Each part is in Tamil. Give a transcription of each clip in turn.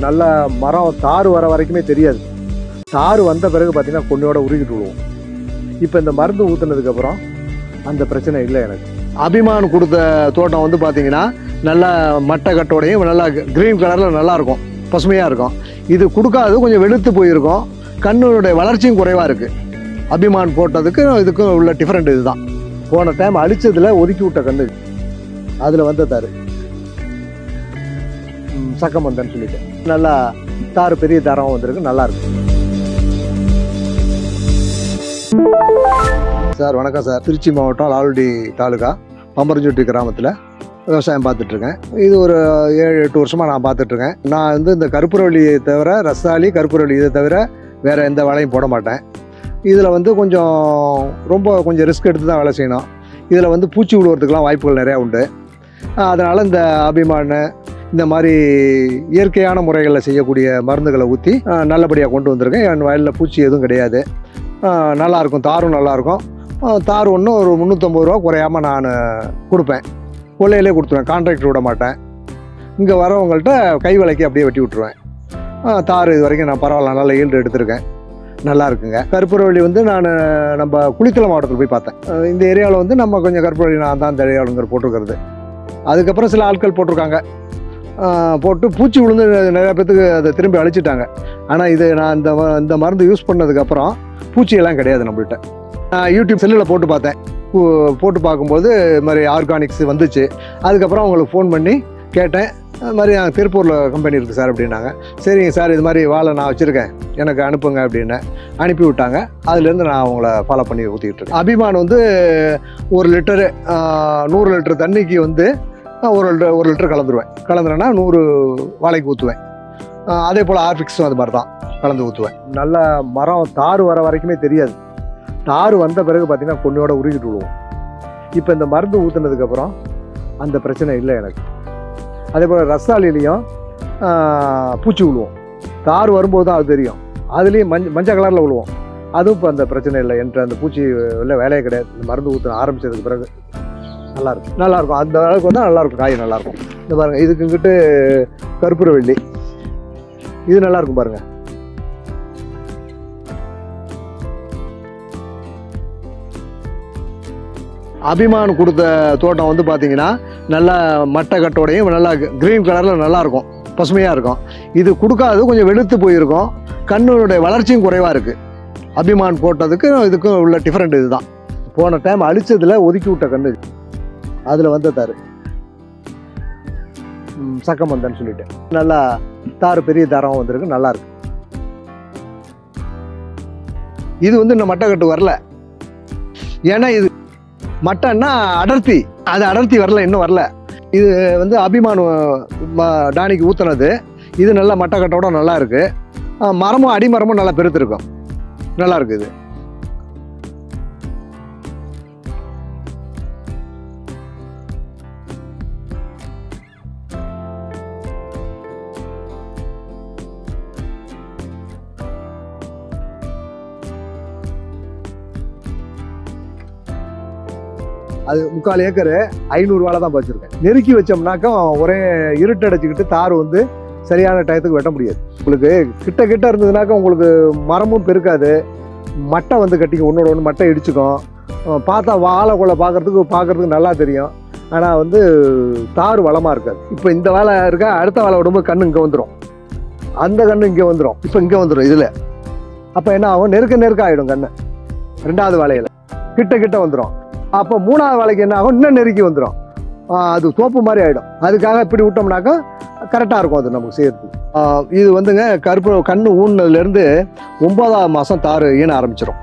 நல்ல மரம் தாறு வர வரைக்குமே தெரியாது. தாறு வந்த பிறகு பார்த்தீங்கன்னா கொன்னையோட உருகிட்டு விடுவோம். இப்போ இந்த மருந்து ஊற்றுனதுக்கப்புறம் அந்த பிரச்சனை இல்லை எனக்கு. அபிமான் கொடுத்த தோட்டம் வந்து பார்த்தீங்கன்னா நல்லா மட்டை கட்டோடையும் நல்லா க்ரீன் கலரில் நல்லாயிருக்கும், பசுமையாக இருக்கும். இது கொடுக்காது, கொஞ்சம் வெளுத்து போயிருக்கும், கண்ணுடைய வளர்ச்சியும் குறைவாக இருக்குது. அபிமான் போட்டதுக்கு இதுக்கும் உள்ள டிஃப்ரெண்ட் இதுதான். போன டைம் அழிச்சதில் ஒதுக்கி விட்ட கண்ணு அதில் வந்த தாறு சக்கமந்தன்னு சொல்லிட்டு நல்லா தாறு பெரிய தாரம் வந்திருக்கு, நல்லா இருக்கு. சார் வணக்கம் சார். திருச்சி மாவட்டம் லால்குடி தாலுகா பம்பரஞ்சோட்டி கிராமத்தில் விவசாயம் பார்த்துட்ருக்கேன். இது ஒரு 7-8 வருஷமாக நான் பார்த்துட்ருக்கேன். நான் வந்து இந்த கற்பூரவள்ளியை தவிர, ரஸ்தாளி, கற்பூரவள்ளி இதை தவிர வேறு எந்த வேலையும் போட மாட்டேன். இதில் வந்து கொஞ்சம் ரிஸ்க் எடுத்து தான் வேலை செய்யணும். இதில் வந்து பூச்சி விடுவதுக்கெலாம் வாய்ப்புகள் நிறையா உண்டு. அதனால் இந்த அபிமான் இந்த மாதிரி இயற்கையான முறைகளில் செய்யக்கூடிய மருந்துகளை ஊற்றி நல்லபடியாக கொண்டு வந்திருக்கேன். என் வயலில் பூச்சி எதுவும் கிடையாது, நல்லாயிருக்கும். தாரும் நல்லாயிருக்கும். தார் ஒன்று ஒரு 350 ரூபா குறையாமல் நான் கொடுப்பேன். கொள்ளையிலே கொடுத்துருவேன், கான்ட்ராக்டர் விட மாட்டேன். இங்கே வரவங்கள்ட்ட கை விலைக்கு அப்படியே வெட்டி விட்டுருவேன். தார் இது வரைக்கும் நான் பரவாயில்ல, நல்ல ஈல்டு எடுத்திருக்கேன், நல்லா இருக்குங்க. கற்பூரவள்ளி வந்து நம்ம குளித்தலை மாவட்டத்தில் போய் பார்த்தேன். இந்த ஏரியாவில் வந்து நம்ம கொஞ்சம் கற்பூரவள்ளி நான் தான் இந்த ஏரியாவுங்கிற போட்டிருக்கிறது. அதுக்கப்புறம் சில ஆட்கள் போட்டிருக்காங்க, போட்டு பூச்சி விழுந்து நிறையா பேத்துக்கு அதை திரும்பி அழிச்சிட்டாங்க. ஆனால் இது நான் இந்த மருந்து யூஸ் பண்ணதுக்கப்புறம் பூச்சியெல்லாம் கிடையாது நம்மள்கிட்ட. நான் யூடியூப் செல்லில் போட்டு பார்த்தேன். போட்டு பார்க்கும்போது இது மாதிரி ஆர்கானிக்ஸ் வந்துச்சு. அதுக்கப்புறம் அவங்களுக்கு ஃபோன் பண்ணி கேட்டேன், அது மாதிரி திருப்பூரில் கம்பெனி இருக்குது சார் அப்படின்னாங்க. சரிங்க சார், இது மாதிரி வாழை நான் வச்சுருக்கேன், எனக்கு அனுப்புங்க அப்படின்னு அனுப்பி விட்டாங்க. அதுலேருந்து நான் அவங்கள ஃபாலோ பண்ணி ஊற்றிக்கிட்டு இருக்கேன். அபிமான் வந்து 1 லிட்டரு 100 லிட்டர் தண்ணிக்கு வந்து 1 லிட்டர் கலந்துருவேன்னா 100 வாழைக்கு ஊற்றுவேன். அதே போல் ஆர்பிக்ஸும் அது மாதிரி தான் கலந்து ஊற்றுவேன். நல்ல மரம் தாறு வர வரைக்குமே தெரியாது. தாறு வந்த பிறகு பார்த்தீங்கன்னா கொன்னையோட உருகிட்டு விடுவோம். இப்போ இந்த மருந்து ஊற்றுனதுக்கப்புறம் அந்த பிரச்சனை இல்லை எனக்கு. அதே போல் ரஸ்தாளிலையும் பூச்சி விழுவோம். தாறு வரும்போது தான் அது தெரியும். அதுலேயும் மஞ்சள் கலரில் விழுவோம். அதுவும் இப்போ அந்த பிரச்சனை இல்லை. என்கிட்ட அந்த பூச்சி இல்லை, வேலையே கிடையாது. இந்த மருந்து ஊற்ற ஆரம்பித்ததுக்கு பிறகு நல்லாயிருக்கும். அந்த அளவுக்கு வந்தால் நல்லாயிருக்கும், காய் நல்லாயிருக்கும். இந்த பாருங்கள், இதுக்கு இங்கிட்டு கற்பூரவள்ளி இது நல்லாயிருக்கும் பாருங்கள். அபிமான் கொடுத்த தோட்டம் வந்து பார்த்தீங்கன்னா நல்லா மட்டை கட்டோடையும் நல்லா க்ரீன் கலரில் நல்லாயிருக்கும், பசுமையாக இருக்கும். இது கொடுக்காது, கொஞ்சம் வெளுத்து போயிருக்கும், கண்ணுடைய வளர்ச்சியும் குறைவாக இருக்குது. அபிமான் போட்டதுக்கு இதுக்கும் உள்ள டிஃப்ரெண்ட் இதுதான். போன டைம் அழிச்சதில் ஒதுக்கி விட்ட கண்ணு அதில் வந்த தாறு சக்கமந்தன்னு சொல்லிட்டு நல்லா தாறு பெரிய தாரம் வந்திருக்கு, நல்லா இருக்கு. இது வந்து இந்த மட்டை கட்டு வரல, ஏன்னா இது மட்டைன்னா அடர்த்தி வரல, இன்னும் வரல. இது வந்து அபிமான் டானிக்கு ஊற்றுனது. இது நல்லா மட்டை கட்டோட நல்லா இருக்கு. மரமும் அடிமரமும் நல்லா பெருத்திருக்கும், நல்லா இருக்கு. இது அது 3/4 ஏக்கரு 500 வாழை தான் வச்சுருக்கேன். நெருக்கி வச்சோம்னாக்கா ஒரே இருட்டடைச்சிக்கிட்டு தார் வந்து சரியான டயத்துக்கு வெட்ட முடியாது. உங்களுக்கு கிட்ட இருந்ததுனாக்கா உங்களுக்கு மரமும் பெருக்காது, மட்டை வந்து கட்டிக்கும், ஒன்றோட ஒன்று மட்டை இடிச்சுக்கும். பார்த்தா வாழைக்குள்ள பார்க்குறதுக்கு நல்லா தெரியும். ஆனால் வந்து தார் வளமாக இருக்காது. இப்போ இந்த வாழை இருக்கா, அடுத்த வாழை விடும்போது கண்ணு இங்கே வந்துடும், அந்த கண்ணு இங்கே வந்துடும், இப்போ இங்கே வந்துடும் இதில். அப்போ என்ன ஆகும், நெருக்க ஆகிடும் கண்ணு. 2வது வாழையில் கிட்ட வந்துடும். அப்போ 3வது வாழைக்கு என்ன ஆகும், இன்னும் நெருக்கி வந்துடும். அது தோப்பு மாதிரி ஆகிடும். அதுக்காக இப்படி விட்டோம்னாக்கா கரெக்டாக இருக்கும் அது நமக்கு செய்யறதுக்கு. இது வந்துங்க கண்ணு ஊனதுலேருந்து 9வது மாதம் தார் ஈன ஆரம்பிச்சிடும்.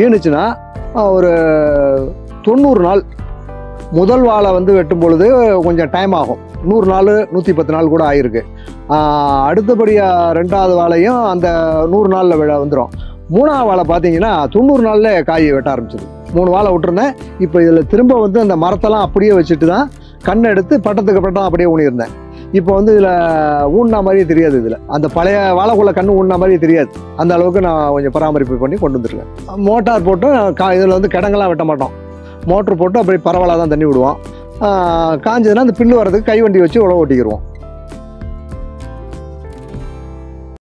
ஈனுச்சுன்னா ஒரு 90 நாள். முதல் வாழை வந்து வெட்டும் பொழுது கொஞ்சம் டைம் ஆகும், 100 நாள் 110 நாள் கூட ஆகிருக்கு. அடுத்தபடியாக 2வது வாழையும் அந்த 100 நாளில் வந்துடும். 3வது வாழை பார்த்தீங்கன்னா 90 நாளில் காய் வெட்ட ஆரம்பிச்சிது. 3 வாழை விட்டுருந்தேன். இப்போ இதில் திரும்ப வந்து அந்த மரத்தெல்லாம் அப்படியே வச்சுட்டு தான் கண்ணை எடுத்து பட்டத்துக்கு பட்டம் அப்படியே ஊனியிருந்தேன். இப்போ வந்து இதில் ஊன்னா மாதிரியே தெரியாது. இதில் அந்த பழைய வாழைக்குள்ள கண்ணு ஊன்னா மாதிரியே தெரியாது. அந்த அளவுக்கு நான் கொஞ்சம் பராமரிப்பு பண்ணி கொண்டு வந்துருக்கேன். மோட்டார் போட்டு இதில் வந்து கிடங்கெல்லாம் வெட்ட மாட்டோம். மோட்ரு போட்டு அப்படி பரவலாக தான் தண்ணி விடுவோம். காஞ்சதுன்னா அந்த பில்லு வர்றதுக்கு கைவண்டி வச்சு உழவு ஓட்டிக்கிடுவோம்.